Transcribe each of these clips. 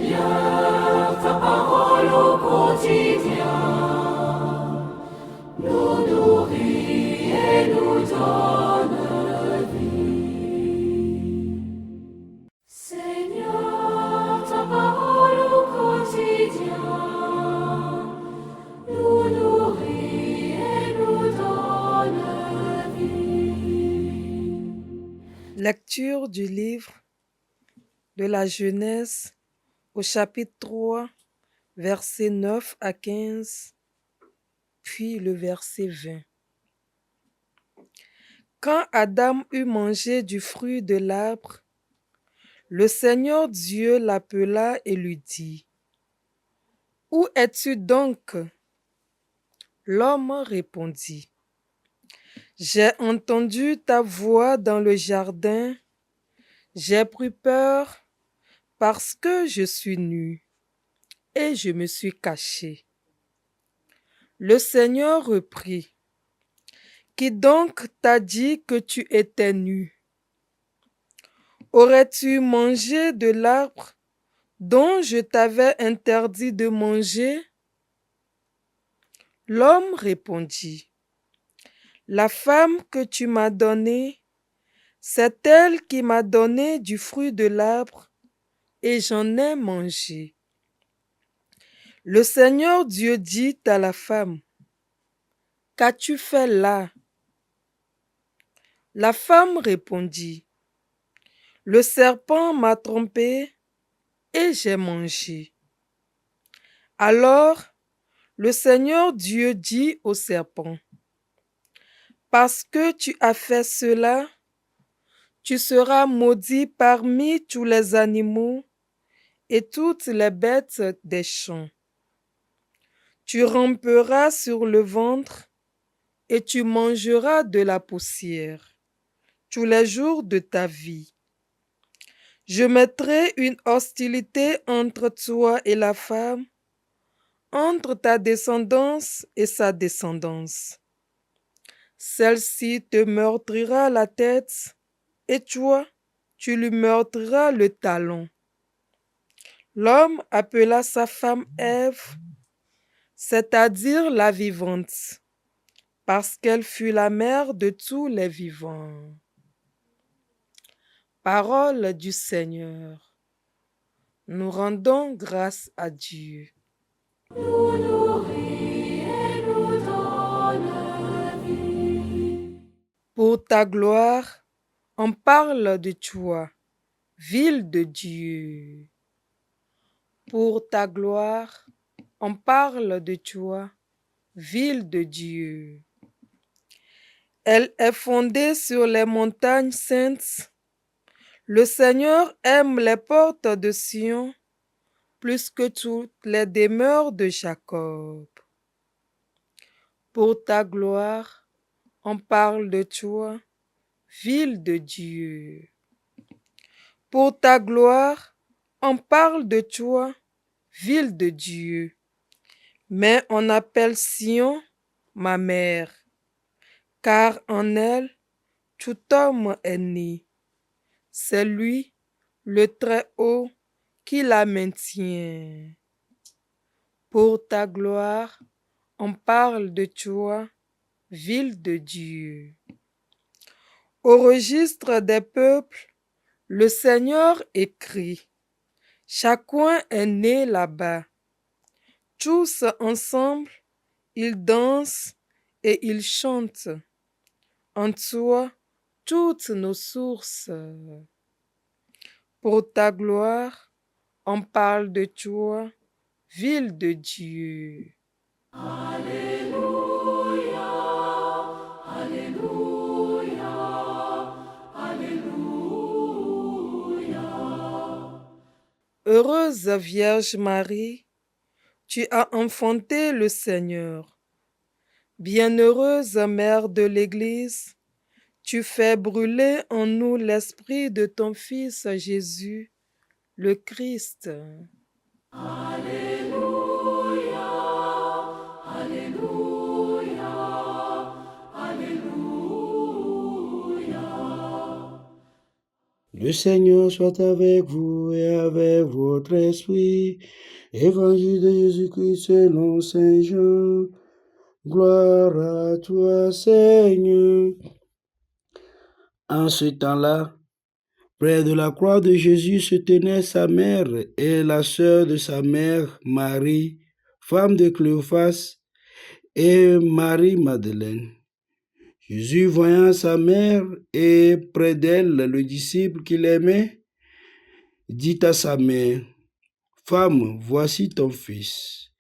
Seigneur, ta parole au quotidien nous nourrit et nous donne vie. Seigneur, ta parole au quotidien nous nourrit et nous donne vie. Lecture du livre de la Genèse au chapitre 3, versets 9 à 15, puis le verset 20. Quand Adam eut mangé du fruit de l'arbre, le Seigneur Dieu l'appela et lui dit, « Où es-tu donc ?» L'homme répondit, « J'ai entendu ta voix dans le jardin, j'ai pris peur parce que je suis nu et je me suis caché. » Le Seigneur reprit, « Qui donc t'a dit que tu étais nu? Aurais-tu mangé de l'arbre dont je t'avais interdit de manger? » L'homme répondit, « La femme que tu m'as donnée, c'est elle qui m'a donné du fruit de l'arbre, et j'en ai mangé. » Le Seigneur Dieu dit à la femme, « Qu'as-tu fait là? » La femme répondit, « Le serpent m'a trompée et j'ai mangé. » Alors le Seigneur Dieu dit au serpent, « Parce que tu as fait cela, tu seras maudit parmi tous les animaux et toutes les bêtes des champs. Tu ramperas sur le ventre et tu mangeras de la poussière tous les jours de ta vie. Je mettrai une hostilité entre toi et la femme, entre ta descendance et sa descendance. Celle-ci te meurtrira la tête, et toi, tu lui meurtriras le talon. » L'homme appela sa femme Ève, c'est-à-dire la vivante, parce qu'elle fut la mère de tous les vivants. Parole du Seigneur. Nous rendons grâce à Dieu. Nous nourrit et nous donne vie. Pour ta gloire, on parle de toi, ville de Dieu. Pour ta gloire, on parle de toi, ville de Dieu. Elle est fondée sur les montagnes saintes. Le Seigneur aime les portes de Sion plus que toutes les demeures de Jacob. Pour ta gloire, on parle de toi, ville de Dieu. Pour ta gloire, on parle de toi, ville de Dieu. Mais on appelle Sion ma mère, car en elle, tout homme est né. C'est lui, le Très-Haut, qui la maintient. Pour ta gloire, on parle de toi, ville de Dieu. Au registre des peuples, le Seigneur écrit, chacun est né là-bas. Tous ensemble, ils dansent et ils chantent. En toi, toutes nos sources. Pour ta gloire, on parle de toi, ville de Dieu. Alléluia, Alléluia, Alléluia. Heureuse Vierge Marie, tu as enfanté le Seigneur. Bienheureuse Mère de l'Église, tu fais brûler en nous l'esprit de ton Fils Jésus, le Christ. Alléluia, Alléluia, Alléluia. Le Seigneur soit avec vous et avec votre esprit. Évangile de Jésus-Christ selon Saint Jean. Gloire à toi, Seigneur. En ce temps-là, près de la croix de Jésus se tenaient sa mère et la sœur de sa mère, Marie, femme de Cléophas, et Marie-Madeleine. Jésus, voyant sa mère et près d'elle le disciple qu'il aimait, dit à sa mère, « Femme, voici ton fils. »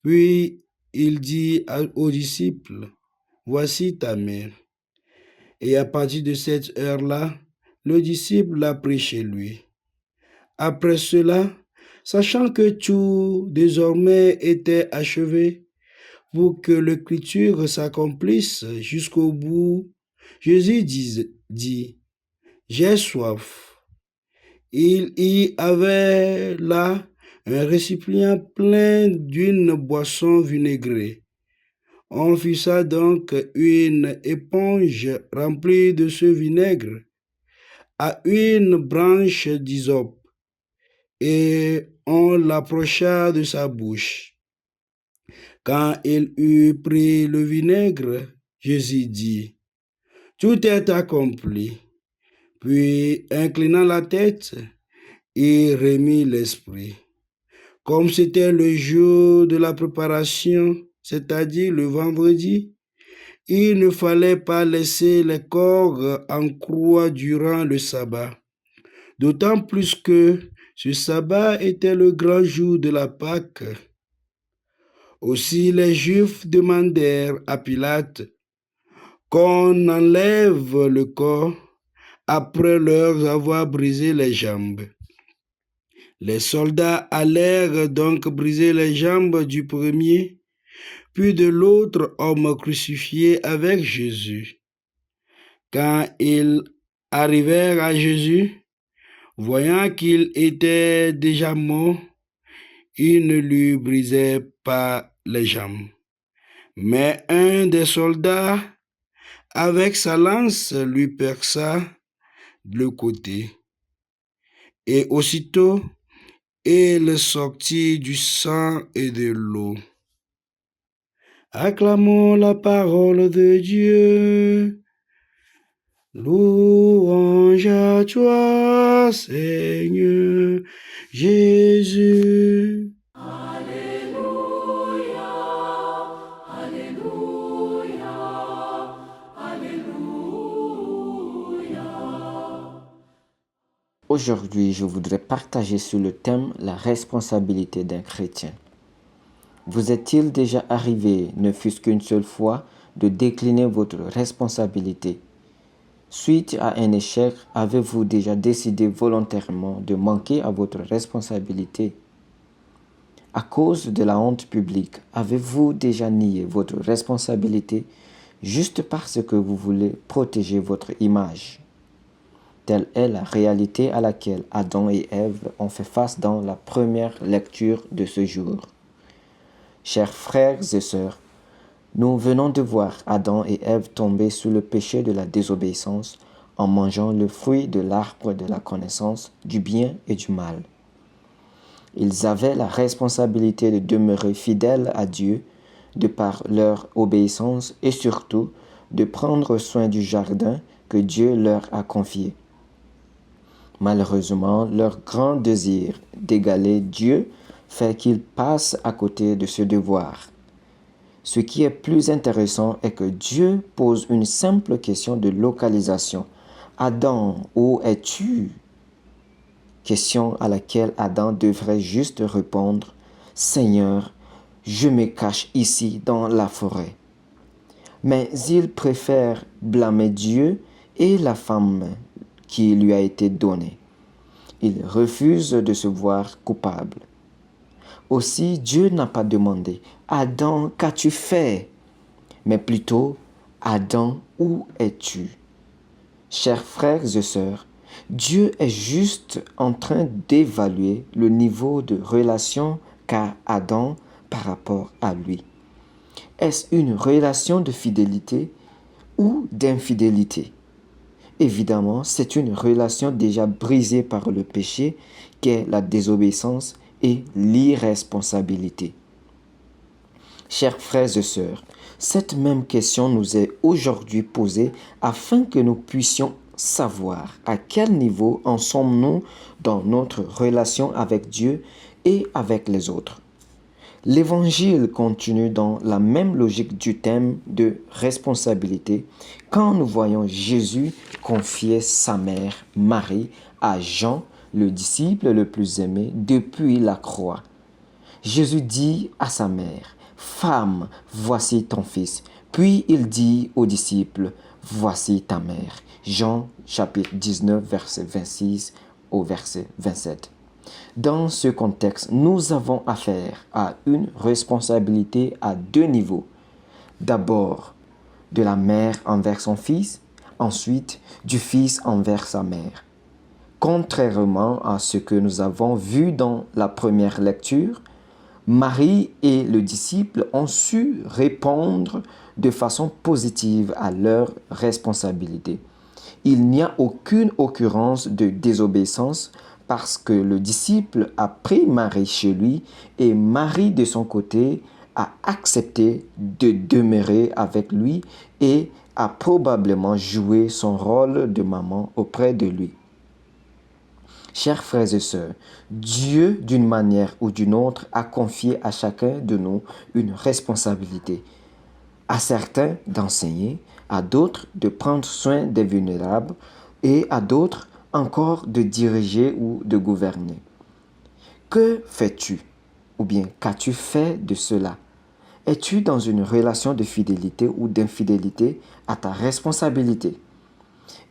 Puis il dit au disciple, « Voici ta mère. » Et à partir de cette heure-là, le disciple l'a pris chez lui. Après cela, sachant que tout désormais était achevé, pour que l'écriture s'accomplisse jusqu'au bout, Jésus dit, « J'ai soif. » Il y avait là un récipient plein d'une boisson vinaigrée. On fixa donc une éponge remplie de ce vinaigre à une branche d'hysope et on l'approcha de sa bouche. Quand il eut pris le vinaigre, Jésus dit, « Tout est accompli. » Puis, inclinant la tête, il remit l'esprit. Comme c'était le jour de la préparation, c'est-à-dire le vendredi, il ne fallait pas laisser les corps en croix durant le sabbat. D'autant plus que ce sabbat était le grand jour de la Pâque. Aussi les Juifs demandèrent à Pilate qu'on enlève le corps après leur avoir brisé les jambes. Les soldats allèrent donc briser les jambes du premier, puis de l'autre homme crucifié avec Jésus. Quand ils arrivèrent à Jésus, voyant qu'il était déjà mort, ils ne lui brisaient pas les jambes. Mais un des soldats, avec sa lance, lui perça le côté. Et aussitôt, il sortit du sang et de l'eau. Acclamons la parole de Dieu. Louange à toi, Seigneur Jésus. Alléluia, Alléluia, Alléluia. Aujourd'hui, je voudrais partager sur le thème la responsabilité d'un chrétien. Vous est-il déjà arrivé, ne fût-ce qu'une seule fois, de décliner votre responsabilité? Suite à un échec, avez-vous déjà décidé volontairement de manquer à votre responsabilité? À cause de la honte publique, avez-vous déjà nié votre responsabilité juste parce que vous voulez protéger votre image? Telle est la réalité à laquelle Adam et Ève ont fait face dans la première lecture de ce jour. Chers frères et sœurs, nous venons de voir Adam et Ève tomber sous le péché de la désobéissance en mangeant le fruit de l'arbre de la connaissance du bien et du mal. Ils avaient la responsabilité de demeurer fidèles à Dieu de par leur obéissance et surtout de prendre soin du jardin que Dieu leur a confié. Malheureusement, leur grand désir d'égaler Dieu fait qu'ils passent à côté de ce devoir. Ce qui est plus intéressant est que Dieu pose une simple question de localisation. « Adam, où es-tu » Question à laquelle Adam devrait juste répondre « Seigneur, je me cache ici dans la forêt. » Mais il préfère blâmer Dieu et la femme qui lui a été donnée. Il refuse de se voir coupable. Aussi, Dieu n'a pas demandé « Adam, qu'as-tu fait ?» mais plutôt « Adam, où es-tu » Chers frères et sœurs, Dieu est juste en train d'évaluer le niveau de relation qu'a Adam par rapport à lui. Est-ce une relation de fidélité ou d'infidélité? Évidemment, c'est une relation déjà brisée par le péché qu'est la désobéissance et l'irresponsabilité. Chers frères et sœurs, cette même question nous est aujourd'hui posée afin que nous puissions savoir à quel niveau en sommes-nous dans notre relation avec Dieu et avec les autres. L'Évangile continue dans la même logique du thème de responsabilité quand nous voyons Jésus confier sa mère, Marie, à Jean, le disciple le plus aimé depuis la croix. Jésus dit à sa mère, « Femme, voici ton fils. » Puis il dit aux disciples, « Voici ta mère. » Jean chapitre 19, verset 26 au verset 27. Dans ce contexte, nous avons affaire à une responsabilité à deux niveaux. D'abord, de la mère envers son fils, ensuite du fils envers sa mère. Contrairement à ce que nous avons vu dans la première lecture, Marie et le disciple ont su répondre de façon positive à leurs responsabilités. Il n'y a aucune occurrence de désobéissance parce que le disciple a pris Marie chez lui et Marie de son côté a accepté de demeurer avec lui et a probablement joué son rôle de maman auprès de lui. Chers frères et sœurs, Dieu, d'une manière ou d'une autre, a confié à chacun de nous une responsabilité. À certains d'enseigner, à d'autres de prendre soin des vulnérables et à d'autres encore de diriger ou de gouverner. Que fais-tu? Ou bien qu'as-tu fait de cela? Es-tu dans une relation de fidélité ou d'infidélité à ta responsabilité?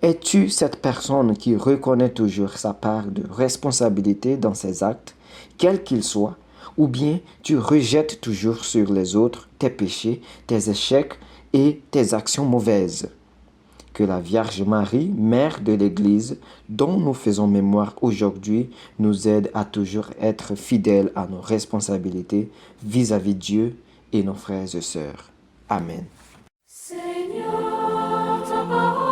Es-tu cette personne qui reconnaît toujours sa part de responsabilité dans ses actes, quels qu'ils soient, ou bien tu rejettes toujours sur les autres tes péchés, tes échecs et tes actions mauvaises? Que la Vierge Marie, Mère de l'Église, dont nous faisons mémoire aujourd'hui, nous aide à toujours être fidèles à nos responsabilités vis-à-vis de Dieu et nos frères et sœurs. Amen. Seigneur, ta parole